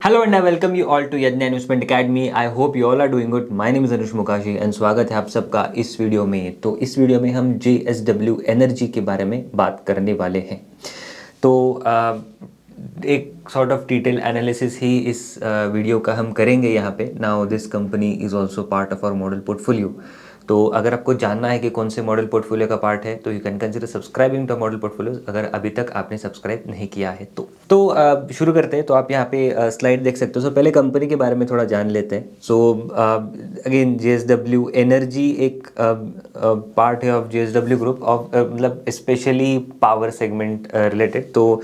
Hello and I welcome you all to Yagya investment academy. I hope you all are doing good. My name is Anush Mukashi and स्वागत है आप सबका इस video में। तो इस वीडियो में हम JSW एनर्जी के बारे में बात करने वाले हैं। तो एक सॉर्ट ऑफ डिटेल एनालिसिस ही इस वीडियो का हम करेंगे यहाँ पे। Now this company is also part of our model portfolio. तो अगर आपको जानना है कि कौन से मॉडल पोर्टफोलियो का पार्ट है तो you can consider subscribing to model portfolio अगर अभी तक आपने सब्सक्राइब नहीं किया है तो शुरू करते हैं। तो आप यहाँ पे स्लाइड देख सकते हो। सो पहले कंपनी के बारे में थोड़ा जान लेते हैं। सो अगेन JSW एनर्जी एक पार्ट है ऑफ JSW ग्रुप ऑफ मतलब स्पेशली पावर सेगमेंट रिलेटेड। तो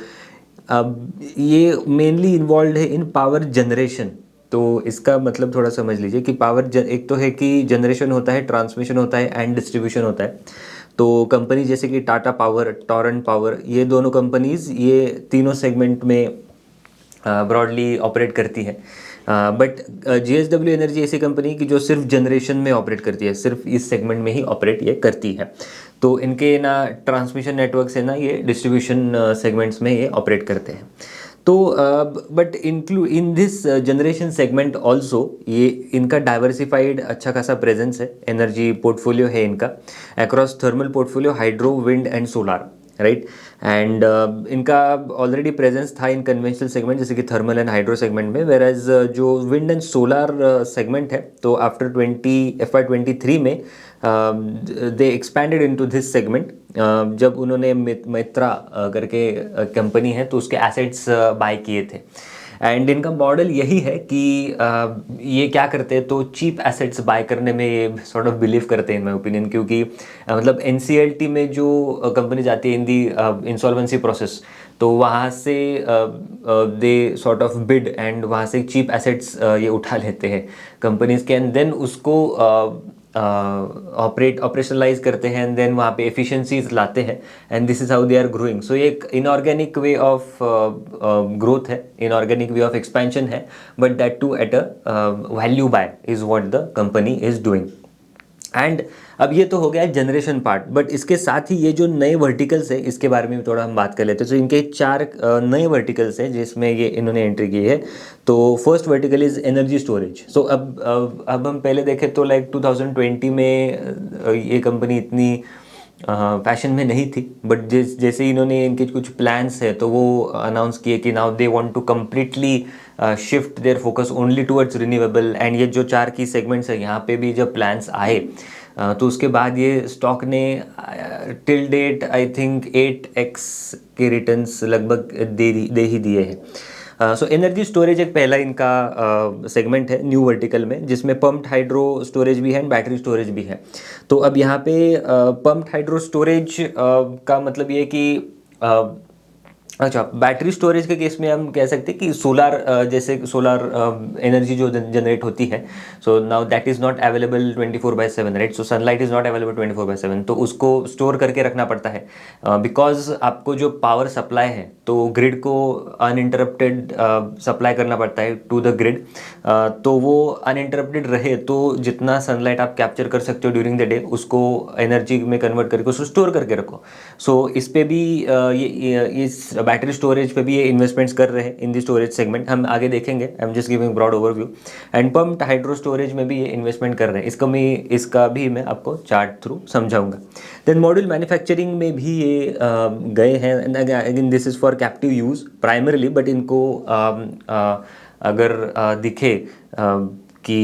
अब ये मेनली इन्वॉल्व है इन पावर जनरेशन। तो इसका मतलब थोड़ा समझ लीजिए कि एक तो है कि जनरेशन होता है, ट्रांसमिशन होता है एंड डिस्ट्रीब्यूशन होता है। तो कंपनी जैसे कि टाटा पावर, टोरेंट पावर, ये दोनों कंपनीज ये तीनों सेगमेंट में ब्रॉडली ऑपरेट करती है। बट JSW एनर्जी ऐसी कंपनी की जो सिर्फ जनरेशन में ऑपरेट करती है, सिर्फ इस सेगमेंट में ही ऑपरेट ये करती है। तो इनके ना ट्रांसमिशन नेटवर्क से ना ये डिस्ट्रीब्यूशन सेगमेंट्स में ये ऑपरेट करते हैं। तो but in this generation segment also ये इनका डाइवर्सिफाइड अच्छा खासा प्रेजेंस है। एनर्जी पोर्टफोलियो है इनका across thermal portfolio, hydro, wind and solar, right. And इनका ऑलरेडी प्रेजेंस था इन कन्वेंशनल सेगमेंट जैसे कि थर्मल एंड हाइड्रो सेगमेंट में। वेर एज जो विंड एंड सोलार सेगमेंट है तो आफ्टर FY23 में दे एक्सपैंडेड इनटू दिस सेगमेंट। जब उन्होंने मित्रा करके कंपनी है तो उसके एसेट्स बाय किए थे। एंड इनका मॉडल यही है कि ये क्या करते हैं तो चीप एसेट्स बाय करने में ये सॉर्ट ऑफ बिलीव करते हैं इन माई ओपिनियन। क्योंकि मतलब NCLT में जो कंपनी जाती है इन दी इंसॉल्वेंसी प्रोसेस, तो वहाँ से they sort of bid and वहाँ से चीप एसेट्स ये उठा लेते हैं कंपनीज के एंड देन उसको ऑपरेशनलाइज करते हैं एंड देन वहाँ पे एफिशिएंसीज लाते हैं and this is how they are growing. So ये एक इनऑर्गेनिक वे ऑफ ग्रोथ है, इनऑर्गेनिक वे ऑफ एक्सपेंशन है, but that too at a value buy is what the company is doing. And अब ये तो हो गया जनरेशन पार्ट, बट इसके साथ ही ये जो नए वर्टिकल्स है इसके बारे में भी थोड़ा हम बात कर लेते हैं। तो इनके 4 नए वर्टिकल्स हैं जिसमें ये इन्होंने एंट्री की है। तो first vertical is energy storage. So अब हम पहले देखें तो लाइक 2020 में ये कंपनी इतनी फैशन में नहीं थी, बट जैसे इन्होंने इनके कुछ प्लान्स है तो वो अनाउंस किए कि now they want to completely shift their focus only towards renewable. And ये जो 4 की सेगमेंट्स है यहाँ पे भी जब प्लान्स आए तो उसके बाद ये स्टॉक ने till date I think 8x के रिटर्न्स लगभग दे ही दिए हैं। सो एनर्जी स्टोरेज एक पहला इनका सेगमेंट है न्यू वर्टिकल में, जिसमें पम्प्ड हाइड्रो स्टोरेज भी है एंड बैटरी स्टोरेज भी है। तो अब यहाँ पे पम्प्ड हाइड्रो स्टोरेज का मतलब ये कि अच्छा, बैटरी स्टोरेज के केस में हम कह सकते हैं कि सोलार जैसे सोलार एनर्जी जो जनरेट होती है, so now that is not available 24/7, right. So sunlight is not available 24/7, तो उसको स्टोर करके रखना पड़ता है बिकॉज आपको जो पावर सप्लाई है तो ग्रिड को अनइंटरप्टेड सप्लाई करना पड़ता है टू द ग्रिड। तो वो अनइंटरप्टेड रहे तो जितना सनलाइट आप कैप्चर कर सकते हो ड्यूरिंग द डे उसको एनर्जी में कन्वर्ट करके उसको स्टोर करके रखो। सो इस पे भी इस बैटरी स्टोरेज पे भी ये इन्वेस्टमेंट्स कर रहे हैं इन दी स्टोरेज सेगमेंट। हम आगे देखेंगे, I am just giving broad overview. And pumped hydro storage में भी ये इन्वेस्टमेंट कर रहे हैं। इसका भी मैं आपको चार्ट थ्रू समझाऊंगा। देन मॉड्यूल मैन्युफैक्चरिंग में भी ये गए हैं। Again this is for captive use primarily, but इनको अगर दिखे कि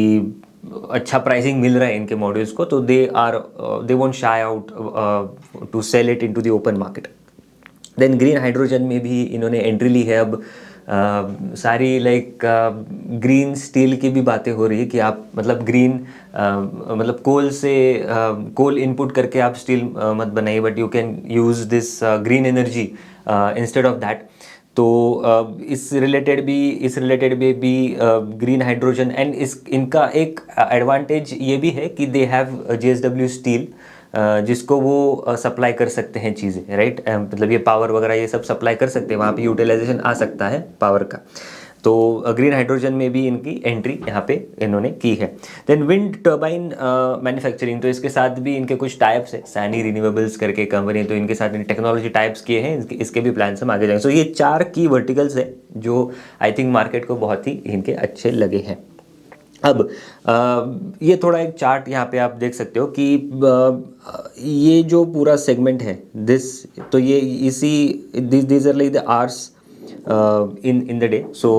अच्छा प्राइसिंग मिल रहा है इनके मॉड्यूल्स को तो they won't shy out to sell it into the open market. Then green hydrogen में भी इन्होंने एंट्री ली है। अब सारी लाइक ग्रीन स्टील की भी बातें हो रही है कि आप मतलब ग्रीन मतलब कोल इनपुट करके आप स्टील मत बनाइए, but you can use this green energy instead of that. तो इस रिलेटेड भी ग्रीन हाइड्रोजन एंड इनका एक एडवांटेज ये भी है कि दे हैव JSW स्टील जिसको वो सप्लाई कर सकते हैं चीज़ें, राइट। मतलब ये पावर वगैरह ये सब सप्लाई कर सकते हैं, वहाँ पे यूटिलाइजेशन आ सकता है पावर का। तो ग्रीन हाइड्रोजन में भी इनकी एंट्री यहाँ पे इन्होंने की है। देन विंड टर्बाइन मैन्युफैक्चरिंग, तो इसके साथ भी इनके कुछ टाइप्स है, सैनी रिन्यूएबल्स करके कंपनी, तो इनके साथ टेक्नोलॉजी टाइप्स किए हैं, इसके भी प्लान्स हम आगे जाएंगे। सो ये 4 की वर्टिकल्स है जो आई थिंक मार्केट को बहुत ही इनके अच्छे लगे हैं। अब ये थोड़ा एक चार्ट यहाँ पे आप देख सकते हो कि ये जो पूरा सेगमेंट है दिस, तो ये इसी this are like the hours in the day. So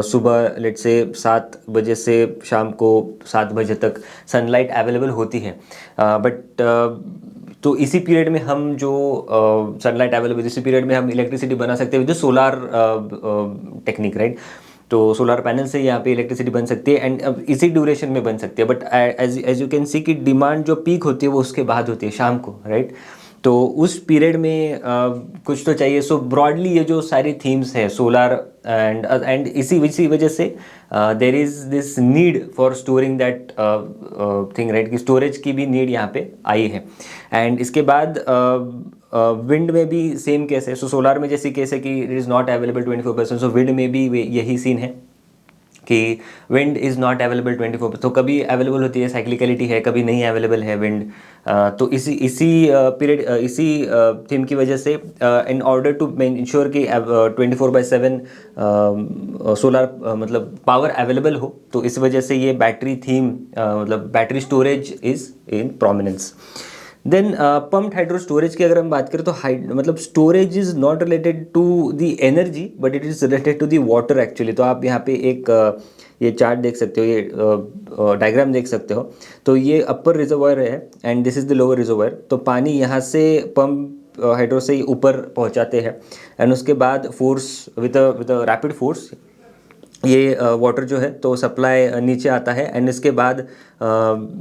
सुबह लेट से 7 बजे से शाम को 7 बजे तक सनलाइट अवेलेबल होती है, बट तो इसी पीरियड में हम जो सनलाइट अवेलेबल, इसी पीरियड में हम इलेक्ट्रिसिटी बना सकते हैं विद सोलार टेक्निक, राइट। तो सोलर पैनल से यहाँ पे इलेक्ट्रिसिटी बन सकती है एंड अब इसी ड्यूरेशन में बन सकती है, but as you can see कि डिमांड जो पीक होती है वो उसके बाद होती है शाम को, राइट। तो उस पीरियड में कुछ तो चाहिए। सो ब्रॉडली ये जो सारी थीम्स है सोलर एंड इसी वजह से there is this need for storing that thing, right, कि स्टोरेज की भी नीड यहाँ पे आई है। एंड इसके बाद विंड में भी सेम केस है। सो सोलार में जैसी केस है कि it is not available 24%, so wind में भी यही सीन है कि विंड इज़ नॉट अवेलेबल 24%, तो कभी अवेलेबल होती है, साइक्लिकलिटी है, कभी नहीं अवेलेबल है विंड। तो इसी पीरियड इसी थीम की वजह से इन ऑर्डर टू इंश्योर कि 24/7 सोलर मतलब पावर अवेलेबल हो, तो इस वजह से ये बैटरी थीम मतलब battery storage is in prominence. Then pumped hydro storage की अगर हम बात करें तो मतलब storage is not related to the energy but it is related to the water actually. तो आप यहाँ पे एक ये चार्ट देख सकते हो, ये डायग्राम देख सकते हो। तो ये अपर रिजर्वायर है and this is the lower reservoir. तो पानी यहाँ से पंप हाइड्रो से ही ऊपर पहुँचाते हैं एंड उसके बाद force with a rapid force ये वाटर जो है तो सप्लाई नीचे आता है एंड इसके बाद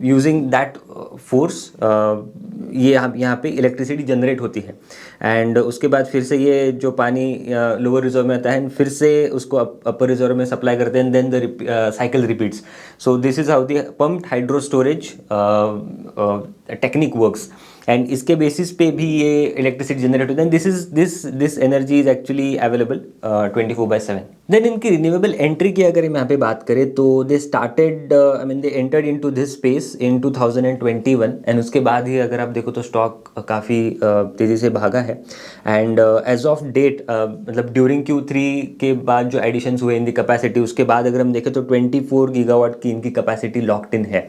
यूजिंग दैट फोर्स ये यहाँ पे इलेक्ट्रिसिटी जनरेट होती है एंड उसके बाद फिर से ये जो पानी लोअर रिजर्व में आता है फिर से उसको अपर रिजर्व में सप्लाई करते हैं, then the cycle repeats. So this is how the pumped hydro storage technique works and इसके बेसिस पे भी ये इलेक्ट्रिसिटी जनरेट होता है। This energy is actually available 24/7। Then इनकी रिन्यूएबल एंट्री की अगर हम यहाँ पे बात करें तो they started I mean they entered into this space in 2021 and उसके बाद ही अगर आप देखो तो स्टॉक काफ़ी तेज़ी से भागा है एंड एज ऑफ डेट मतलब ड्यूरिंग Q3 के बाद जो एडिशंस हुए इन दी कैपेसिटी, उसके बाद अगर हम देखें तो 24 गीगावाट की इनकी कैपेसिटी लॉक्ड इन है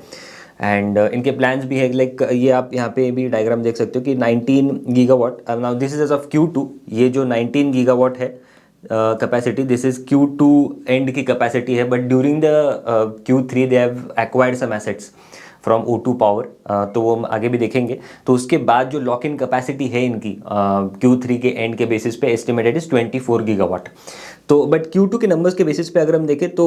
एंड इनके प्लान्स भी है लाइक ये आप यहाँ पे भी डायग्राम देख सकते हो कि 19 gigawatt. Now this is as of Q2, ये जो 19 गीगावाट है capacity, this is Q2 end की कैपेसिटी है, but during the Q3 they have acquired some assets from O2 power, तो वो हम आगे भी देखेंगे। तो उसके बाद जो लॉक इन कैपेसिटी है इनकी Q3 के एंड के बेसिस पे एस्टिमेटेड इज 24 गीगावाट। तो बट Q2 के नंबर्स के बेसिस पे अगर हम देखें तो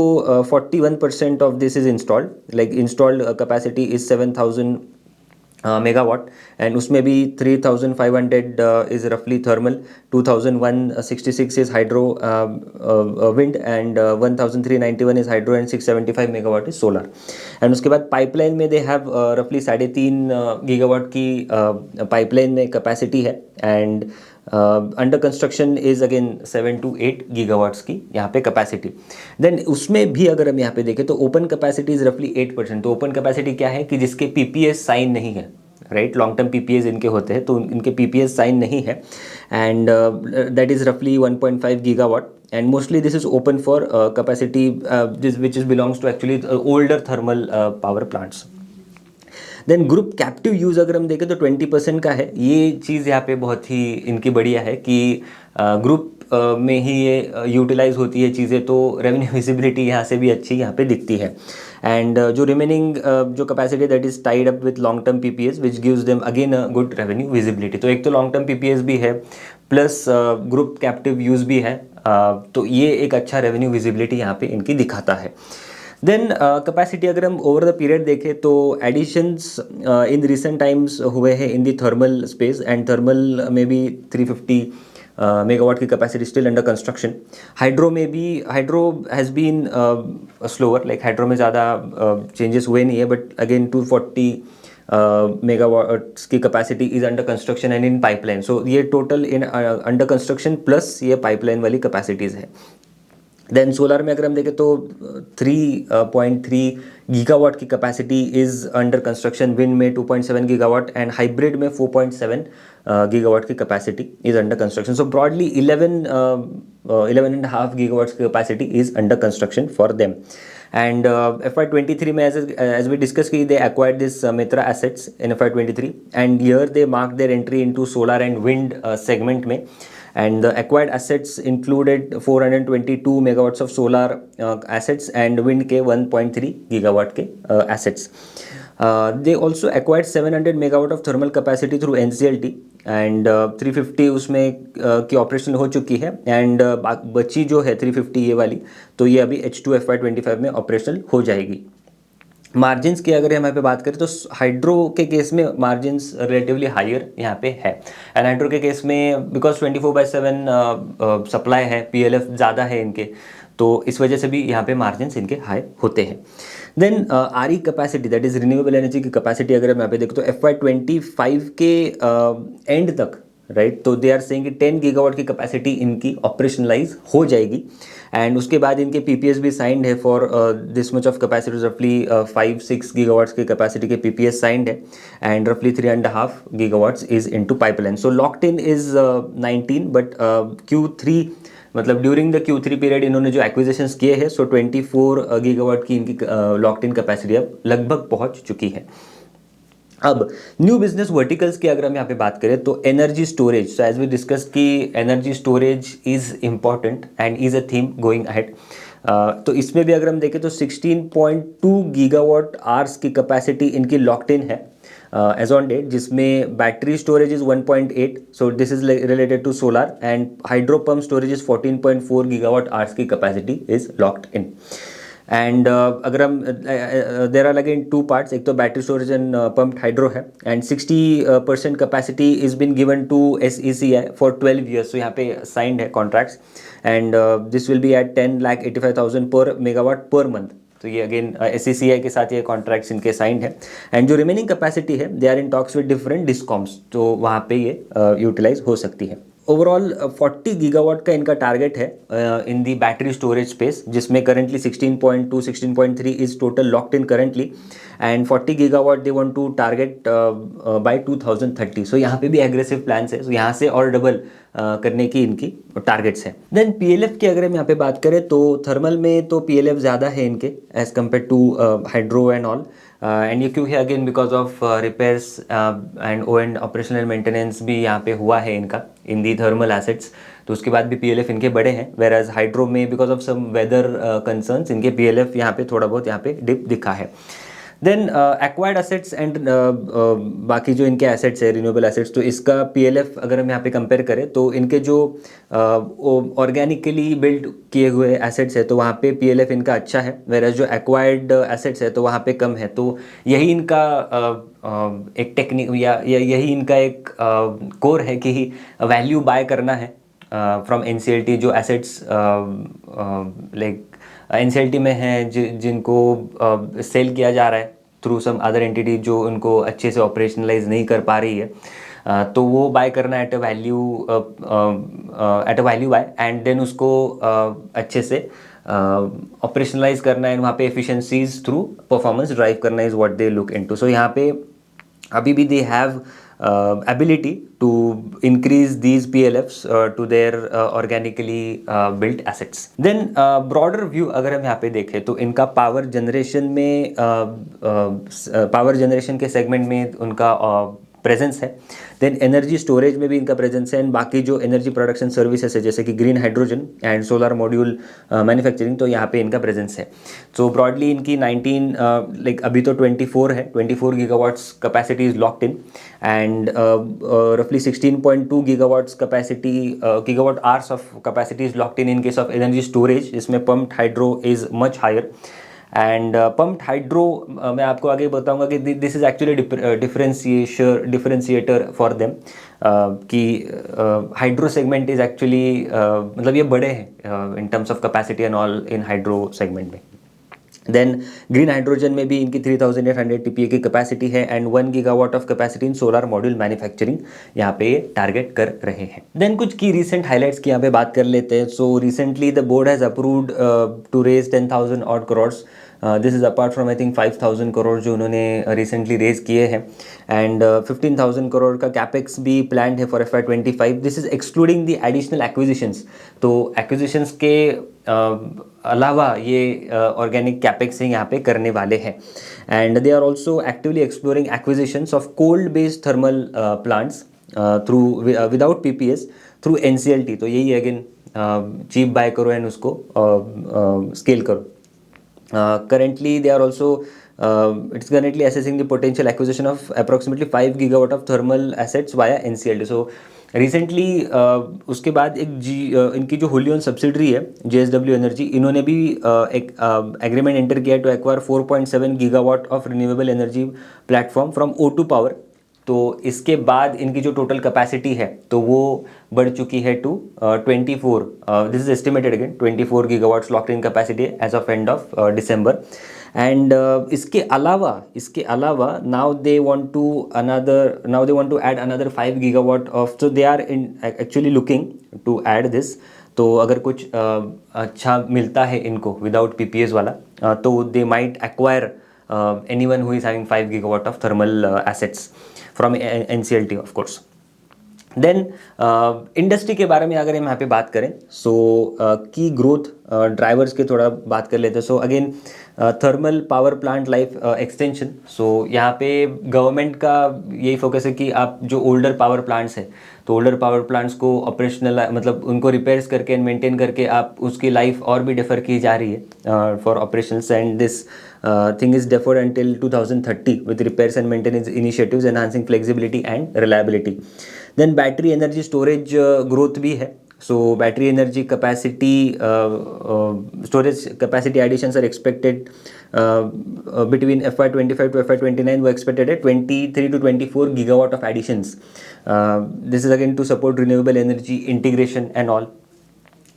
41% of this is installed, like installed capacity is 7000 megawatt and उसमें भी 3500 इज रफली thermal, 2166 is hydro wind and 1391 is hydro and 675 megawatt is solar. And उसके बाद पाइपलाइन में दे हैव रफली 3.5 गीगावाट की पाइपलाइन में कैपेसिटी है and under construction is again 7 to 8 gigawatts की यहाँ पे कैपेसिटी। देन उसमें भी अगर हम यहाँ पे देखें तो ओपन कैपेसिटी इज रफली 8%। तो ओपन कैपेसिटी क्या है कि जिसके पीपीएस साइन नहीं है, राइट, लॉन्ग टर्म पीपीएस इनके होते हैं तो इनके पीपीएस साइन नहीं है एंड दैट इज रफली 1.5 gigawatt and mostly this is open for capacity which is belongs to actually older thermal power plants. Then group captive use अगर हम देखें तो 20% का है। ये चीज़ यहाँ पे बहुत ही इनकी बढ़िया है कि ग्रुप में ही ये यूटिलाइज होती है चीज़ें, तो रेवेन्यू विजिबिलिटी यहाँ से भी अच्छी यहाँ पे दिखती है एंड जो रिमेनिंग जो capacity that is tied up with long term PPS which gives them again a good revenue visibility. तो एक तो लॉन्ग टर्म पीपीएस भी है प्लस ग्रुप कैप्टिव यूज़ भी है, तो ये एक अच्छा रेवेन्यू विजिबिलिटी यहाँ पे इनकी दिखाता है। देन कैपेसिटी अगर हम ओवर द पीरियड देखें तो एडिशंस इन रिसेंट टाइम्स हुए हैं in the thermal space and thermal में भी 350 मेगावाट की capacity still under construction. Hydro में भी hydro has been slower, like hydro में ज़्यादा चेंजेस हुए नहीं है बट अगेन 240 मेगावाट्स की capacity is under construction and in pipeline. So ये total in under construction plus ये पाइपलाइन वाली कैपेसिटीज़ है। देन सोलर में अगर हम देखें तो 3.3 गीगावाट की capacity is under construction, wind में 2.7 गीगावाट एंड हाइब्रिड में 4.7 गीगावाट की capacity is under construction. So broadly 11.5 gigawatts की capacity is under construction for them. And FY23 में as we discussed कि they acquired this Mitra assets in FY23 and here they marked their entry into solar and wind segment में. And the acquired assets included 422 megawatts of solar assets and wind के 1.3 gigawatt के assets. They also acquired 700 megawatt of thermal capacity through NCLT and 350 उसमें की operational हो चुकी है and बची जो है 350 ये वाली, तो ये अभी H2 FY25 में ऑपरेशनल हो जाएगी. मार्जिन्स की अगर हम यहाँ पे बात करें तो हाइड्रो के केस में मार्जिन्स रिलेटिवली हायर यहाँ पे है. एंड हाइड्रो के केस में बिकॉज 24/7 सप्लाई है, PLF ज़्यादा है इनके, तो इस वजह से भी यहाँ पे मार्जिन्स इनके हाई होते हैं. Then RE capacity, that is renewable energy की कैपेसिटी अगर हम यहाँ पे देखें तो FY25 के एंड तक, राइट, तो दे आर सेइंग कि 10 गीगावाट की कैपेसिटी इनकी ऑपरेशनलाइज हो जाएगी. एंड उसके बाद इनके PPS भी साइंड है for this much of capacity, रफली 5-6 गीगावाट्स की कैपेसिटी के PPS साइंड है एंड रफली 3.5 gigawatts is into pipeline. So locked in is 19, but Q3 मतलब ड्यूरिंग द Q3 पीरियड इन्होंने जो एक्विजिशंस किए हैं, सो 24 गीगावाट की इनकी लॉक्ड इन कैपेसिटी अब लगभग पहुंच चुकी है. अब न्यू बिजनेस वर्टिकल्स की अगर हम यहाँ पे बात करें तो energy storage. So as we discuss कि energy storage is important and is a theme going ahead. तो इसमें भी अगर हम देखें तो 16.2 गीगावाट आवर्स की कैपेसिटी इनकी लॉक्ड इन है एज ऑन डेट, जिसमें battery storage is 1.8, so this is related to solar, and hydro pump storage is 14.4 gigawatt hours की capacity is locked in. And अगर हम there are again to parts, एक तो battery storage and pumped hydro है and 60% capacity is been given to SECI for 12 years. So यहाँ पे signed है contracts and this will be at 10,85,000 per megawatt per month. तो ये again SECI के साथ ये कॉन्ट्रैक्ट्स इनके साइंड है. एंड जो रिमेनिंग कैपेसिटी है they are in talks with different discoms, तो वहाँ पे ये यूटिलाइज हो सकती है. ओवरऑल 40 गीगावाट का इनका टारगेट है in the battery storage space, जिसमें currently 16.2 16.3 is total locked in currently and 40 gigawatt they want to target by 2030. So यहाँ पे भी एग्रेसिव प्लान्स है, सो यहाँ से और डबल करने की इनकी टारगेट्स है. देन PLF की अगर हम यहाँ पे बात करें तो थर्मल में तो PLF ज़्यादा है इनके as compare to hydro and all. And ये क्यों है, again because of repairs and operational maintenance भी यहाँ पे हुआ है इनका इन दी थर्मल एसेट्स, तो उसके बाद भी PLF इनके बड़े हैं. वेर एज हाइड्रो में because of some weather concerns इनके PLF यहाँ पे थोड़ा बहुत यहाँ पे डिप दिखा है. देन एक्वायर्ड एसेट्स एंड बाकी जो इनके एसेट्स है रिन्यूएबल एसेट्स, तो इसका PLF अगर हम यहाँ पे कंपेयर करें तो इनके जो ऑर्गेनिकली बिल्ड किए हुए एसेट्स है तो वहाँ पे PLF इनका अच्छा है, वेराज जो एक्वायर्ड एसेट्स है तो वहाँ पे कम है. तो यही इनका एक टेक्निक या यही इनका एक कोर है कि वैल्यू बाय करना है फ्रॉम NCLT. जो एसेट्स लाइक NCLT में है जिनको सेल किया जा रहा है थ्रू सम अदर एंटिटी जो उनको अच्छे से ऑपरेशनलाइज नहीं कर पा रही है, तो वो बाय करना at a value buy and then उसको अच्छे से ऑपरेशनलाइज करना है, वहाँ पे एफिशिएंसीज थ्रू परफॉर्मेंस ड्राइव करना is what they look into. So यहाँ पे अभी भी they have ability to increase these PLFs to their organically built assets. Then broader view अगर हम यहाँ पे देखें तो इनका पावर जनरेशन में पावर जनरेशन के सेगमेंट में उनका प्रेजेंस है. देन एनर्जी स्टोरेज में भी इनका प्रेजेंस है एंड बाकी जो एनर्जी प्रोडक्शन सर्विसेज है जैसे कि green hydrogen and solar module manufacturing, तो यहाँ पे इनका प्रेजेंस है. सो ब्रॉडली इनकी 19 लाइक अभी तो 24 है, 24 gigawatts capacity is locked in and रफली 16.2 gigawatts capacity gigawatt hours of capacity is locked in case of energy storage, जिसमें pumped hydro is much higher. And pumped hydro मैं आपको आगे बताऊंगा कि this is actually differentiator for them कि hydro segment is actually मतलब ये बड़े हैं in terms of capacity and all in hydro segment में. देन ग्रीन हाइड्रोजन में भी इनकी 3800 TPA की कैपेसिटी है and 1 gigawatt of capacity in solar module manufacturing यहाँ पे ये टारगेट कर रहे हैं। देन कुछ की रिसेंट हाइलाइट्स की यहाँ पे बात कर लेते हैं। So recently the board has approved to raise 10,000 odd crores. This is apart from I think 5,000 crore जो उन्होंने रिसेंटली रेज किए हैं एंड 15,000 करोड़ का कैपेक्स भी प्लान है for FY25। This is excluding the additional acquisitions. तो एक्विजिशंस के अलावा ये ऑर्गेनिक कैपेक्स यहाँ पे करने वाले हैं and they are also actively exploring acquisitions of coal based thermal plants through without PPAs through NCLT। तो यही अगेन चीप बाय करो एंड उसको स्केल करो। Currently, they are also it's currently assessing the potential acquisition of approximately 5 gigawatt of thermal assets via NCLT. So recently उसके बाद इनकी जो wholly own subsidiary है JSW एनर्जी, इन्होंने भी एक एग्रीमेंट एंटर किया to acquire 4.7 gigawatt of renewable energy platform from O2 power. तो इसके बाद इनकी जो टोटल कैपेसिटी है तो वो बढ़ चुकी है to 24, this is estimated again 24 gigawatts locked in capacity as of end of December. And इसके अलावा now they want to add another 5 gigawatt of, so they are in actually looking to add this. तो अगर कुछ अच्छा मिलता है इनको without PPAs वाला तो they might acquire anyone who is having 5 gigawatt of thermal assets from NCLT of course. Then industry के बारे में अगर हम यहाँ पे बात करें सो की ग्रोथ ड्राइवर्स के थोड़ा बात कर लेते हैं। So again thermal power plant life extension. So यहाँ पे गवर्नमेंट का यही फोकस है कि आप जो ओल्डर पावर प्लांट्स हैं तो ओल्डर पावर प्लांट्स को ऑपरेशनल मतलब उनको रिपेयर्स करके एंड मेंटेन करके आप उसकी लाइफ और भी डिफर की जा रही है for operations and this thing is deferred until 2030 with repairs and maintenance initiatives enhancing flexibility and reliability. देन बैटरी एनर्जी स्टोरेज ग्रोथ भी है। So battery energy capacity storage capacity additions are expected between FY25 to FY29 were expected at 23 to 24 gigawatt of additions. This is again to support renewable energy integration and all.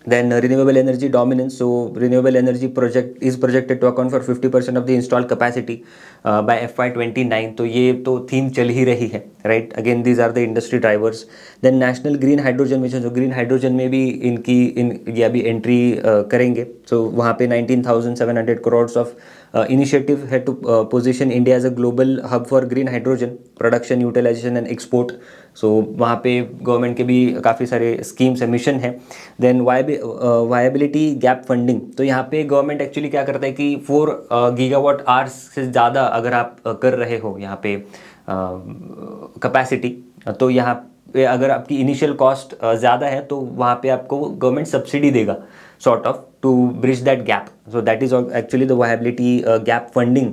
Then renewable energy dominance. So renewable energy project is projected to account for 50% of the installed capacity by FY29. तो ये तो theme चल ही रही है, right? Again these are the industry drivers. Then national green hydrogen mission. जो green hydrogen में भी ये अभी एंट्री करेंगे। So वहाँ पे 19,700 crores of initiative है to position India as a global hub for green hydrogen production, utilization and export. सो वहाँ पे गवर्नमेंट के भी काफ़ी सारे स्कीम्स है, मिशन है। Then viability gap funding. तो यहाँ पे गवर्नमेंट एक्चुअली क्या करता है कि 4 गीगावाट आवर्स से ज़्यादा अगर आप कर रहे हो यहाँ पे कैपेसिटी तो यहाँ पे अगर आपकी इनिशियल कॉस्ट ज़्यादा है तो वहाँ पे आपको गवर्नमेंट सब्सिडी देगा sort of to bridge that gap. So that is actually the viability gap funding.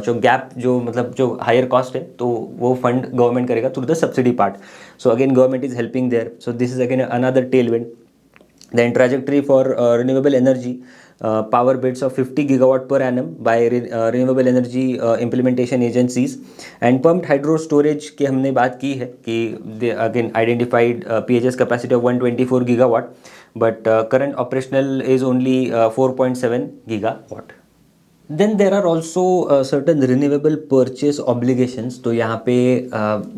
जो गैप जो मतलब जो हायर कॉस्ट है तो वो फंड गवर्नमेंट करेगा through the subsidy part. So again government is helping there. So this is again another tailwind. Then trajectory for renewable energy power bids of 50 gigawatt per annum by renewable energy implementation agencies and pumped hydro storage की हमने बात की है कि they again identified PHS capacity of 124 gigawatt but current operational is only 4.7 gigawatt. Then there are also certain renewable purchase obligations. तो यहाँ पे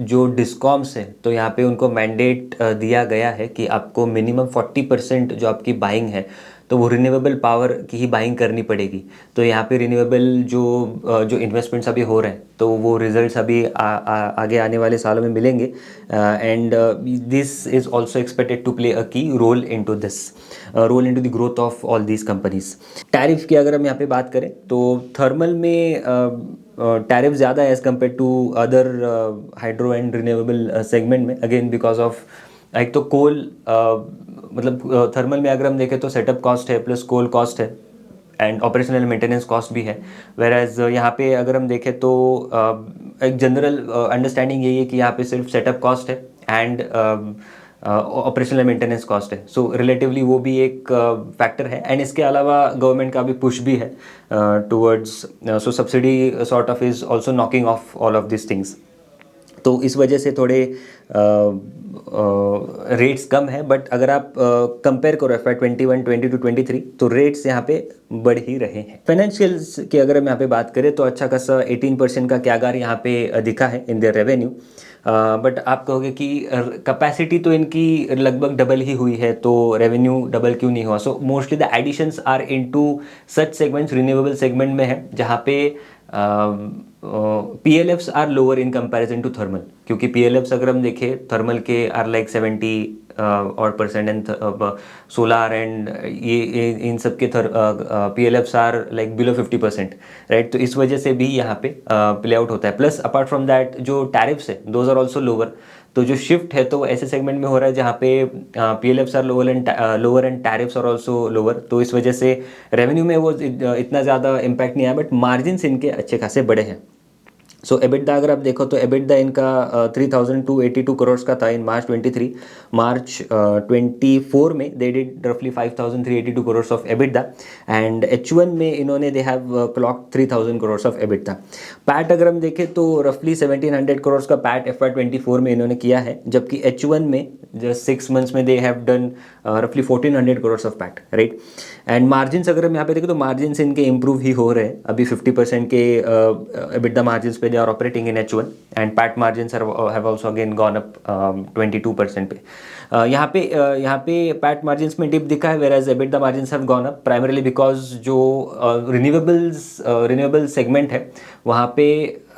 जो डिस्कॉम्स है तो यहाँ पे उनको मैंडेट दिया गया है कि आपको मिनिमम 40% जो आपकी बाइंग है तो वो रिन्यूएबल पावर की ही बाइंग करनी पड़ेगी। तो यहाँ पे रिन्यूएबल जो इन्वेस्टमेंट्स अभी हो रहे हैं तो वो रिजल्ट्स अभी आगे आने वाले सालों में मिलेंगे and this is also expected to play a key role into the growth of all these companies. Tariff की अगर हम यहाँ पे बात करें तो थर्मल में टैरिफ ज़्यादा है as compare to other hydro and renewable segment में। अगेन बिकॉज ऑफ एक तो कोल मतलब थर्मल में अगर हम देखें तो सेटअप कॉस्ट है प्लस कोल कॉस्ट है एंड ऑपरेशनल मेंटेनेंस कॉस्ट भी है। वेर एज यहाँ पे अगर हम देखें तो एक जनरल अंडरस्टैंडिंग यही है कि यहाँ पे सिर्फ सेटअप कॉस्ट है एंड ऑपरेशनल मेंटेनेंस कॉस्ट है। सो रिलेटिवली वो भी एक फैक्टर है एंड इसके अलावा गवर्नमेंट का भी पुश भी है towards, so subsidy sort of is also knocking of all of this things. तो इस वजह से थोड़े रेट्स कम है, बट अगर आप कंपेयर करो FY21, 22, 23 तो रेट्स यहाँ पे बढ़ ही रहे हैं। फाइनेंशियल्स की अगर हम यहाँ पे बात करें तो अच्छा खासा 18% का कैगार यहाँ पे दिखा है इन देयर रेवेन्यू। बट आप कहोगे कि कैपेसिटी तो इनकी लगभग डबल ही हुई है, तो रेवेन्यू डबल क्यों नहीं हुआ? So mostly the additions are into such segments, renewable segment में है, जहाँ पे PLFs are lower in comparison to thermal, क्योंकि PLFs अगर हम देखें थर्मल के आर लाइक 70 और परसेंट एंड सोलार एंड ये इन सब के PLFs are like below 50%, right. तो इस वजह से भी यहाँ पे प्ले आउट होता है। प्लस अपार्ट फ्रॉम दैट जो टैरिफ्स है दोज आर ऑल्सो लोअर, तो जो शिफ्ट है तो वो ऐसे सेगमेंट में हो रहा है जहाँ पे PLFs are lower and tariffs are also lower, तो इस वजह से रेवेन्यू में वो इतना ज़्यादा इम्पैक्ट नहीं आया, बट मार्जिन्स इनके अच्छे खासे बड़े हैं। सो एबिटडा अगर आप देखो तो एबिटडा इनका 3,282 करोड़ का था इन मार्च 23। मार्च 24 में दे डिड रफली 5,382 crore of EBITDA, and H1 में इन्होंने they have clock 3,000 crore of EBITDA. PAT अगर हम देखें तो रफली 1,700 करोड़ का पैट FY24 में इन्होंने किया है, जबकि H1 में जस्ट 6 मंथ्स में दे हैव डन रफली 1,400 crore of PAT, right. And margins अगर हम यहाँ पे देखें तो मार्जिन्स इनके इंप्रूव ही हो रहे हैं, अभी 50% के एबिटडा मार्जिन्स पे they are operating in H1, and PAT margins have also again gone up 22% पे। यहाँ पे पैट मार्जिन्स में डिप दिखा है, whereas EBITDA margins have gone up primarily because जो रिन्यूएबल सेगमेंट है वहाँ पे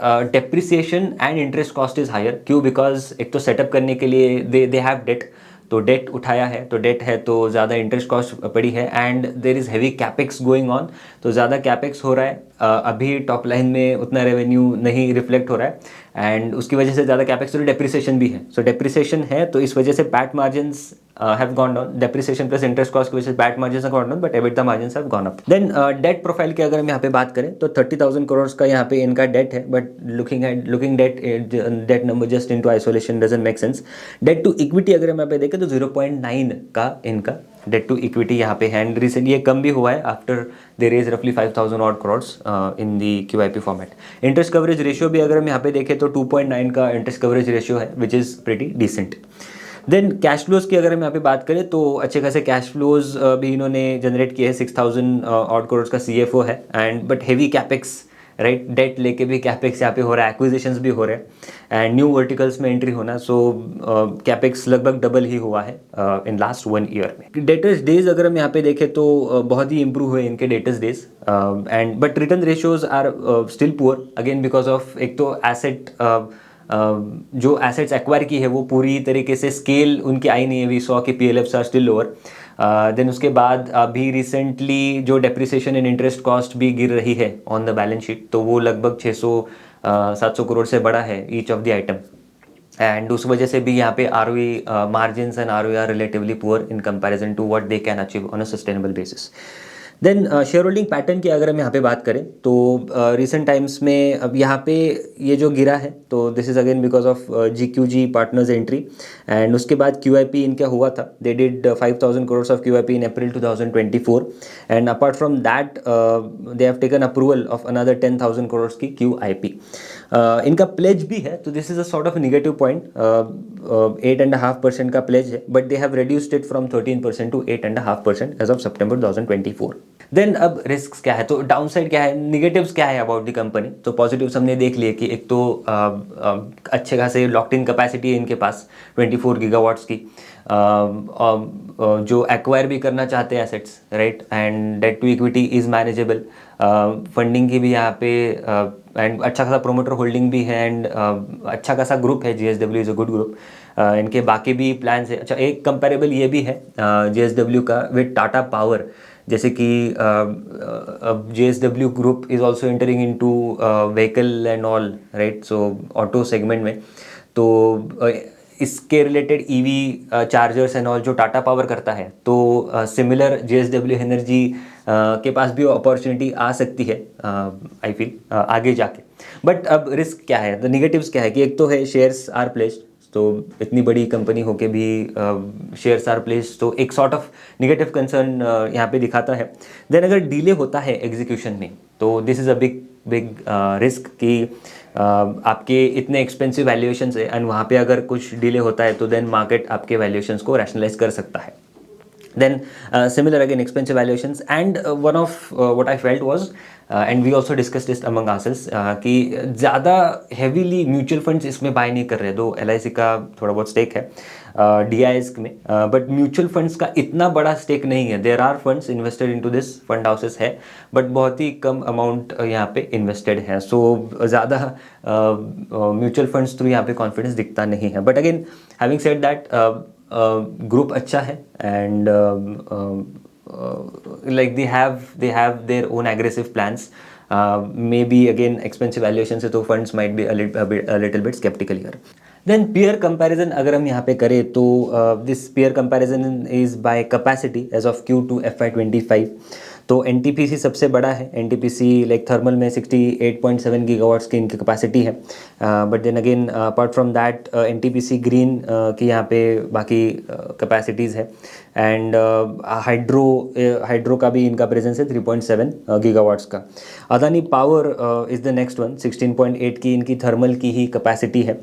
depreciation and interest cost is higher. क्यों? बिकॉज एक तो सेटअप करने के लिए दे हैव डेट, तो डेट उठाया है, तो डेट है तो ज़्यादा इंटरेस्ट कॉस्ट पड़ी है, and there is heavy capex going on, तो ज़्यादा कैपेक्स हो रहा है। अभी टॉप लाइन में उतना रेवेन्यू नहीं रिफ्लेक्ट हो रहा है, एंड उसकी वजह से ज़्यादा कैपेक्स, तो डेप्रिसिएशन भी है। सो डेप्रिसिएशन है तो इस वजह से PAT margins have gone down, depreciation plus interest cost की वजह से PAT margins have gone down, but EBITDA margins have gone up. Then debt profile की अगर हम यहाँ पे बात करें तो 30,000 करोड़ का यहाँ पे इनका डेट है, but looking debt number just into isolation doesn't make sense. Debt to equity अगर हम यहाँ पे देखें तो 0.9 का इनका डेट टू इक्विटी यहाँ पे है, एंड रिसेंटली ये कम भी हुआ है आफ्टर दे रेज रफली 5,000 ऑड करोड़ इन दी QIP format. Interest coverage ratio भी अगर हम यहाँ पे देखें तो 2.9 का इंटरेस्ट कवरेज रेशियो है, which is pretty decent. Then cash flows की अगर हम यहाँ पे बात करें तो अच्छे खासे कैश फ्लोज भी इन्होंने जनरेट किए हैं, 6,000 ऑड करोड़ का CFO है, and but heavy capex, right. Debt लेके भी कैपेक्स यहाँ पे हो रहा है, एक्विजिशंस भी हो रहे हैं, एंड न्यू वर्टिकल्स में एंट्री होना, सो कैपेक्स लगभग डबल ही हुआ है इन लास्ट 1 ईयर में। डेटर्स डेज अगर हम यहाँ पे देखें तो बहुत ही इंप्रूव हुए इनके debtors days, and but return ratios are still poor, again because of एक तो एसेट जो एसेट्स एक्वायर की है वो पूरी तरीके से स्केल उनकी आई नहीं है, वी सॉ कि PLFs आर स्टिल लोअर। देन उसके बाद अभी रिसेंटली जो डेप्रिसिएशन एंड इंटरेस्ट कॉस्ट भी गिर रही है ऑन द बैलेंस शीट, तो वो लगभग 600-700 करोड़ से बड़ा है each of the item, and उस वजह से भी यहाँ पे ROE margins and ROE are relatively poor in comparison to what they can achieve on a sustainable basis. Then share holding pattern की अगर हम यहाँ पे बात करें तो रिसेंट टाइम्स में अब यहाँ पे ये जो गिरा है तो this is again because of GQG partners entry, and उसके बाद QIP इनका हुआ था, they did 5,000 crore of QIP in April 2024, and apart from that they have taken approval of another 10,000 crore की QIP। इनका प्लेज भी है, तो this is a sort of negative point, 8.5% का प्लेज है, but they have reduced it from 13% to 8.5% as of September 2024। Then अब risk क्या है, तो डाउनसाइड क्या है, निगेटिव्स क्या है अबाउट द कंपनी। तो पॉजिटिव्स हमने देख लिए कि एक तो अच्छे खासे लॉक्ड इन कैपेसिटी है इनके पास 24 गीगावाट्स की, जो एक्वायर भी करना चाहते हैं assets, right, and debt to equity is manageable, funding की भी यहाँ पे, एंड अच्छा खासा प्रोमोटर होल्डिंग भी है, एंड अच्छा खासा ग्रुप है, JSW is a good group. इनके बाकी भी प्लान्स है। अच्छा, एक कंपेरेबल ये भी है JSW का विद टाटा पावर, जैसे कि JSW group is also entering into vehicle and all, right, so auto segment में, तो इसके related EV chargers and all जो टाटा पावर करता है, तो सिमिलर JSW एनर्जी के पास भी अपॉर्चुनिटी आ सकती है आई फील आगे जाके। बट अब रिस्क क्या है, द निगेटिव्स क्या है कि एक तो है शेयर्स आर प्लेस्ड, तो इतनी बड़ी कंपनी होके भी शेयर्स आर प्लेस्ड, तो एक सॉर्ट ऑफ निगेटिव कंसर्न यहाँ पे दिखाता है। देन अगर डिले होता है एग्जीक्यूशन में तो this is a big risk कि आपके इतने एक्सपेंसिव वैल्यूएशंस है एंड वहाँ पे अगर कुछ डिले होता है तो देन मार्केट आपके वैल्यूएशंस को रैशनलाइज कर सकता है. Then similar again expensive valuations and one of what I felt was and we also discussed this among ourselves कि ज़्यादा heavily mutual funds इसमें बाय नहीं कर रहे. दो LIC का थोड़ा बहुत स्टेक है DIS में, बट म्यूचुअल फंड्स का इतना बड़ा स्टेक नहीं है. There are funds invested into this, fund houses है, बट बहुत ही कम अमाउंट यहाँ पे इन्वेस्टेड है. सो ज़्यादा म्यूचुअल फंड्स थ्रू यहाँ पे कॉन्फिडेंस दिखता नहीं है. But again having said that group अच्छा है and like they have their own aggressive plans. Maybe again expensive valuation से तो funds might be a little bit skeptical here. Then peer comparison अगर हम यहाँ पे करें तो this peer comparison is by capacity as of Q2 FY25. तो NTPC सबसे बड़ा है. NTPC लाइक थर्मल में 68.7 गीगावाट्स की इनकी कैपेसिटी है. But then again apart from that NTPC green की यहाँ पे बाकी कैपेसिटीज़ है. एंड हाइड्रो का भी इनका प्रेजेंस है 3.7 गीगावाट्स का. Adani power is the next one. 16.8 की इनकी थर्मल की ही कैपेसिटी है.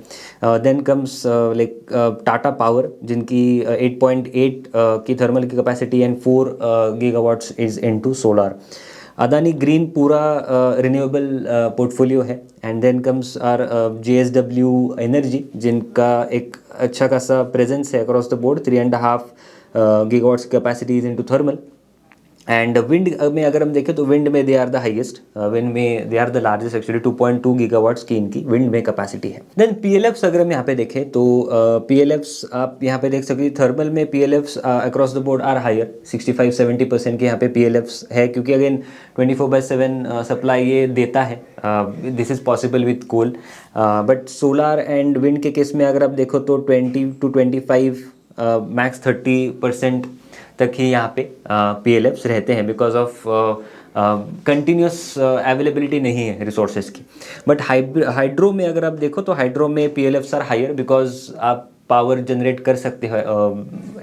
Then comes like Tata power जिनकी 8.8 की थर्मल की capacity and 4 gigawatts is into solar. Adani green पूरा रिन्यूएबल पोर्टफोलियो है. And then comes are JSW energy जिनका एक अच्छा खासा प्रेजेंस है across the board. 3.5 gigawatts capacity is into thermal. And wind में अगर हम देखें तो विंड में they are the highest. Wind में they are the largest actually. 2.2 gigawatts की इनकी विंड में कैपेसिटी है. देन PLFs अगर हम यहाँ पे देखें तो PLFs आप यहाँ पे देख सकते हैं. थर्मल में PLFs across the board are higher. 65-70% के यहाँ पे PLFs है क्योंकि अगेन 24/7 सप्लाई ये देता है. This is possible with coal. But solar and wind के केस में अगर आप देखो तो 20 to 25 मैक्स 30% तक ही यहाँ पे PLFs रहते हैं बिकॉज ऑफ कंटिन्यूस अवेलेबिलिटी नहीं है रिसोर्सेज की. बट हाइड्रो में अगर आप देखो तो हाइड्रो में PLFs आर हायर बिकॉज आप पावर जनरेट कर सकते हो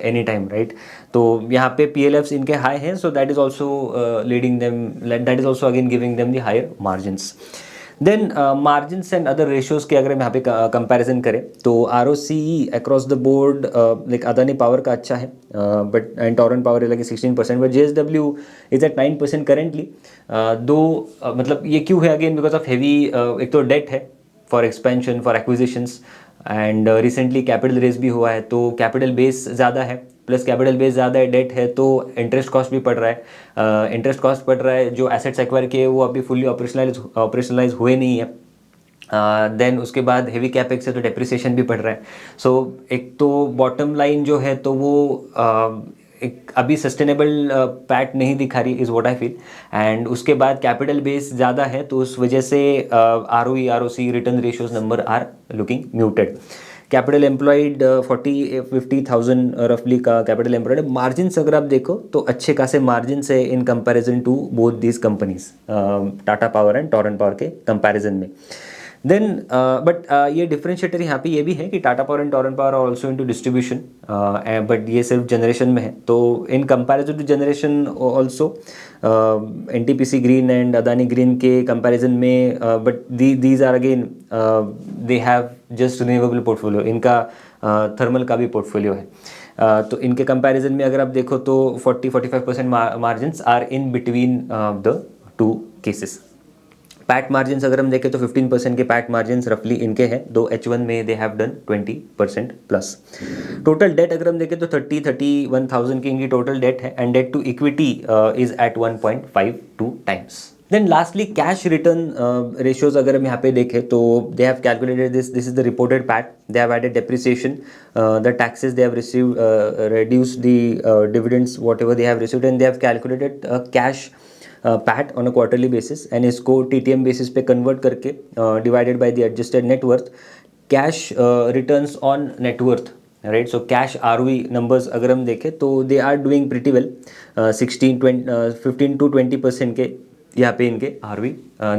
एनी टाइम राइट. तो यहाँ पे PLFs इनके हाई हैं. So that is also leading them, that is also again giving them the higher margins. Then margins and other ratios के अगर हम यहाँ पे कंपैरिजन करें तो ROCE across the board like Adani power का अच्छा है बट एंड टॉरंट पावर है like 16%. But JSW is at 9% currently. मतलब ये क्यों है अगेन बिकॉज ऑफ हेवी एक तो डेट है for expansion for acquisitions and recently capital raise भी हुआ है तो कैपिटल बेस ज़्यादा है. प्लस कैपिटल बेस ज़्यादा है, डेट है तो इंटरेस्ट कॉस्ट भी पड़ रहा है. इंटरेस्ट कॉस्ट पड़ रहा है. जो एसेट्स एक्वायर किए वो अभी फुल्ली ऑपरेशनलाइज हुए नहीं है. देन उसके बाद हेवी कैपेक्स है तो डेप्रिसिएशन भी पड़ रहा है. सो एक तो बॉटम लाइन जो है तो वो एक अभी सस्टेनेबल पैट नहीं दिखा रही is what I feel. And उसके बाद कैपिटल बेस ज़्यादा है तो उस वजह से ROE ROC return ratios number are looking muted. Capital employed 40-50,000 रफली का कैपिटल एम्प्लॉयड. मार्जिन्स अगर आप देखो तो अच्छे खासे मार्जिन्स है in comparison to both these companies Tata power and Torrent power के कंपैरिजन में. देन बट ये डिफरेंशिएटर यहाँ पे ये भी है कि Tata power and Torrent power are also into distribution but ये सिर्फ जनरेशन में है. तो in comparison to generation also NTPC green and Adani green के कंपैरिजन में but these are again they have just renewable portfolio. इनका थर्मल का भी पोर्टफोलियो है. तो इनके कंपैरिजन में अगर आप देखो तो 40-45% margins are in between the two cases. PAT margins अगर हम देखें तो 15% के पैट मार्जिन्स रफली इनके हैं. दो H1 में they have done 20% plus. Total debt अगर हम देखें तो 31,000 की इनकी टोटल डेट है and debt to equity is at 1.52 times. Then lastly cash return ratios अगर हम यहाँ पे देखें तो they have calculated this is the reported PAT. They have added depreciation, the taxes they have received, reduced the dividends whatever they have received and they have calculated cash PAT on a quarterly basis and इसको TTM basis पे convert करके divided by the adjusted net worth. Cash returns on net worth right. So cash ROE numbers अगर हम देखें तो they are doing pretty well. 15 to 20% के यहाँ पे इनके ROE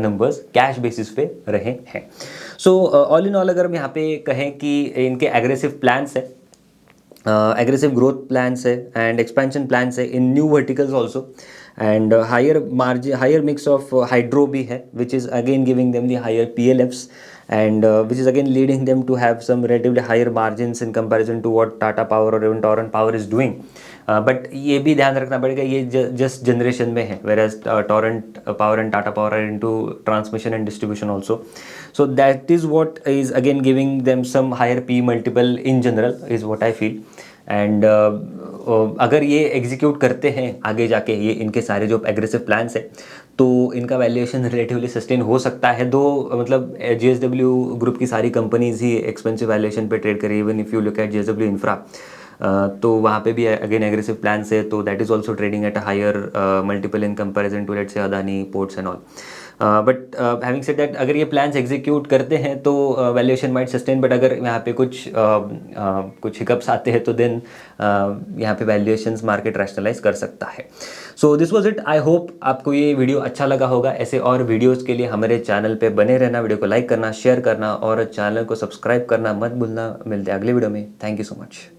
नंबर्स कैश बेसिस पे रहे हैं. सो ऑल इन ऑल अगर हम यहाँ पे कहें कि इनके एग्रेसिव प्लान्स है, एग्रेसिव ग्रोथ प्लान्स है एंड एक्सपेंशन प्लान्स है in new verticals also. And higher mix of hydro भी है which is again giving them the higher PLFs. and which is again leading them to have some relatively higher margins in comparison to what Tata Power or even Torrent Power is doing. But ये भी ध्यान रखना पड़ेगा, ये just generation में है, whereas Torrent power and Tata power are into transmission and distribution also. So that is what is again giving them some higher P multiple in general, is what I feel. And अगर ये execute करते हैं आगे जाके ये इनके सारे जो एग्रेसिव प्लान्स है, तो इनका वैल्यूएशन रिलेटिवली सस्टेन हो सकता है. दो मतलब JSW ग्रुप की सारी कंपनीज ही एक्सपेंसिव वैल्यूएशन पे ट्रेड करी. Even if you look at JSW infra, तो वहाँ पे भी अगेन एग्रेसिव प्लान्स है, तो that is also trading at a higher multiple in comparison to let's say Adani ports and all. But having said that, अगर ये plans execute करते हैं तो वैल्यूएशन माइट सस्टेन. बट अगर यहाँ पे कुछ हिकअप्स आते हैं तो देन यहाँ पे वैल्यूएशंस मार्केट रैशनलाइज कर सकता है. So this was it. I hope आपको ये वीडियो अच्छा लगा होगा. ऐसे और वीडियोज़ के लिए हमारे चैनल पे बने रहना, वीडियो को लाइक करना, शेयर करना और चैनल को सब्सक्राइब करना मत भूलना. मिलते हैं अगले वीडियो में. Thank you so much.